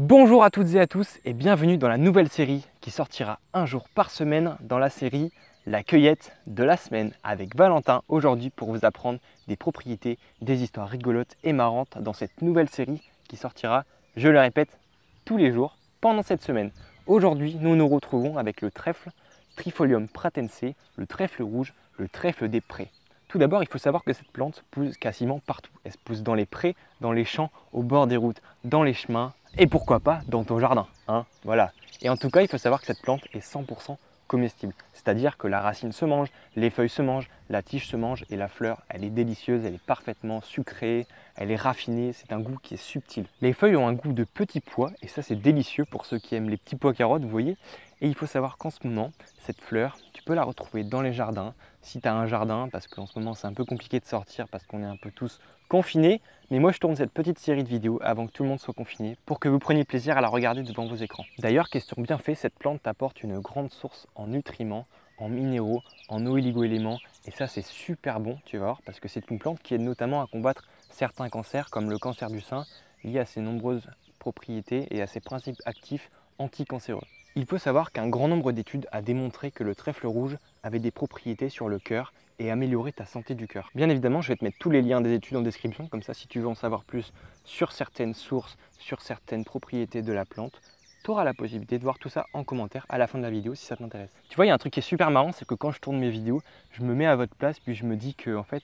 Bonjour à toutes et à tous et bienvenue dans la nouvelle série qui sortira un jour par semaine dans la série La cueillette de la semaine avec Valentin aujourd'hui pour vous apprendre des propriétés, des histoires rigolotes et marrantes dans cette nouvelle série qui sortira, je le répète, tous les jours pendant cette semaine. Aujourd'hui, nous nous retrouvons avec le trèfle Trifolium pratense, le trèfle rouge, le trèfle des prés. Tout d'abord, il faut savoir que cette plante pousse quasiment partout. Elle se pousse dans les prés, dans les champs, au bord des routes, dans les chemins et pourquoi pas dans ton jardin. Voilà. Et en tout cas, il faut savoir que cette plante est 100% comestible. C'est-à-dire que la racine se mange, les feuilles se mangent, la tige se mange et la fleur, elle est délicieuse, elle est parfaitement sucrée, elle est raffinée, c'est un goût qui est subtil. Les feuilles ont un goût de petits pois et ça c'est délicieux pour ceux qui aiment les petits pois carottes, vous voyez. Et il faut savoir qu'en ce moment, cette fleur, tu peux la retrouver dans les jardins, si tu as un jardin, parce qu'en ce moment c'est un peu compliqué de sortir parce qu'on est un peu tous confinés. Mais moi je tourne cette petite série de vidéos avant que tout le monde soit confiné pour que vous preniez plaisir à la regarder devant vos écrans. D'ailleurs, question bien faite, cette plante t'apporte une grande source en nutriments, en minéraux, en oligo-éléments et ça c'est super bon, tu vas voir, parce que c'est une plante qui aide notamment à combattre certains cancers comme le cancer du sein lié à ses nombreuses propriétés et à ses principes actifs anticancéreux. Il faut savoir qu'un grand nombre d'études a démontré que le trèfle rouge avait des propriétés sur le cœur et améliorer ta santé du cœur. Bien évidemment, je vais te mettre tous les liens des études en description, comme ça si tu veux en savoir plus sur certaines sources, sur certaines propriétés de la plante, tu auras la possibilité de voir tout ça en commentaire à la fin de la vidéo si ça t'intéresse. Tu vois, il y a un truc qui est super marrant, c'est que quand je tourne mes vidéos, je me mets à votre place, puis je me dis que en fait,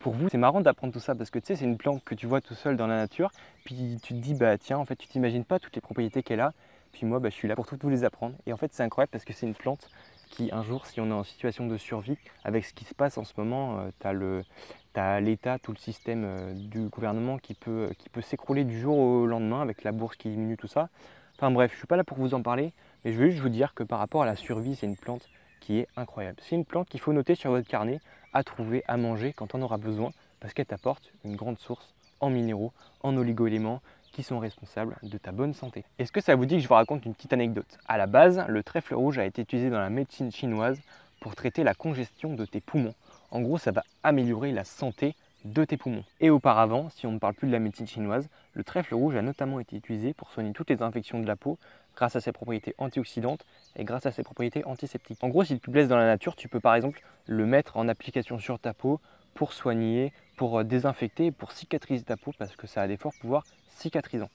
pour vous, c'est marrant d'apprendre tout ça, parce que tu sais, c'est une plante que tu vois tout seul dans la nature, puis tu te dis, bah tiens, en fait, tu t'imagines pas toutes les propriétés qu'elle a, puis moi, bah, je suis là pour toutes vous les apprendre. Et en fait, c'est incroyable parce que c'est une plante qui, un jour, si on est en situation de survie, avec ce qui se passe en ce moment, tu as l'État, tout le système du gouvernement qui peut s'écrouler du jour au lendemain avec la bourse qui diminue, tout ça. Enfin bref, je ne suis pas là pour vous en parler, mais je veux juste vous dire que par rapport à la survie, c'est une plante qui est incroyable. C'est une plante qu'il faut noter sur votre carnet, à trouver, à manger quand on aura besoin, parce qu'elle t'apporte une grande source en minéraux, en oligo-éléments, qui sont responsables de ta bonne santé. Est-ce que ça vous dit que je vous raconte une petite anecdote? À la base, le trèfle rouge a été utilisé dans la médecine chinoise pour traiter la congestion de tes poumons. En gros, ça va améliorer la santé de tes poumons. Et auparavant, si on ne parle plus de la médecine chinoise, le trèfle rouge a notamment été utilisé pour soigner toutes les infections de la peau grâce à ses propriétés antioxydantes et grâce à ses propriétés antiseptiques. En gros, si tu te blesses dans la nature, tu peux par exemple le mettre en application sur ta peau pour soigner, pour désinfecter, pour cicatriser ta peau parce que ça a des forts pouvoirs cicatrisants.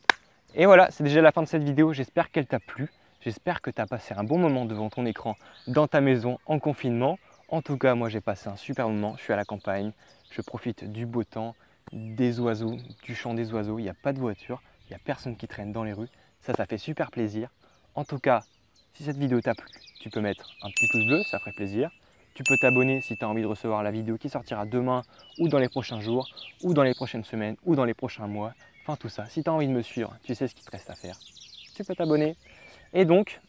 Et voilà, c'est déjà la fin de cette vidéo, j'espère qu'elle t'a plu. J'espère que tu as passé un bon moment devant ton écran, dans ta maison, en confinement. En tout cas, moi j'ai passé un super moment, je suis à la campagne, je profite du beau temps, des oiseaux, du chant des oiseaux, il n'y a pas de voiture, il n'y a personne qui traîne dans les rues. Ça fait super plaisir. En tout cas, si cette vidéo t'a plu, tu peux mettre un petit pouce bleu, ça ferait plaisir. Tu peux t'abonner si tu as envie de recevoir la vidéo qui sortira demain ou dans les prochains jours, ou dans les prochaines semaines, ou dans les prochains mois. Enfin tout ça, si tu as envie de me suivre, tu sais ce qu'il te reste à faire. Tu peux t'abonner. Et donc,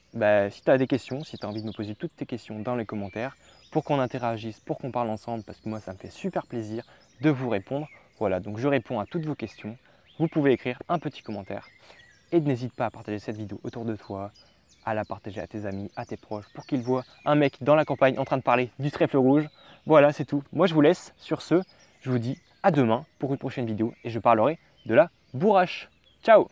si tu as des questions, si tu as envie de me poser toutes tes questions dans les commentaires, pour qu'on interagisse, pour qu'on parle ensemble, parce que moi ça me fait super plaisir de vous répondre. Voilà, donc je réponds à toutes vos questions. Vous pouvez écrire un petit commentaire. Et n'hésite pas à partager cette vidéo autour de toi, à la partager à tes amis, à tes proches, pour qu'ils voient un mec dans la campagne en train de parler du trèfle rouge. Voilà, c'est tout. Moi je vous laisse sur ce. Je vous dis à demain pour une prochaine vidéo et je parlerai de la bourrache. Ciao!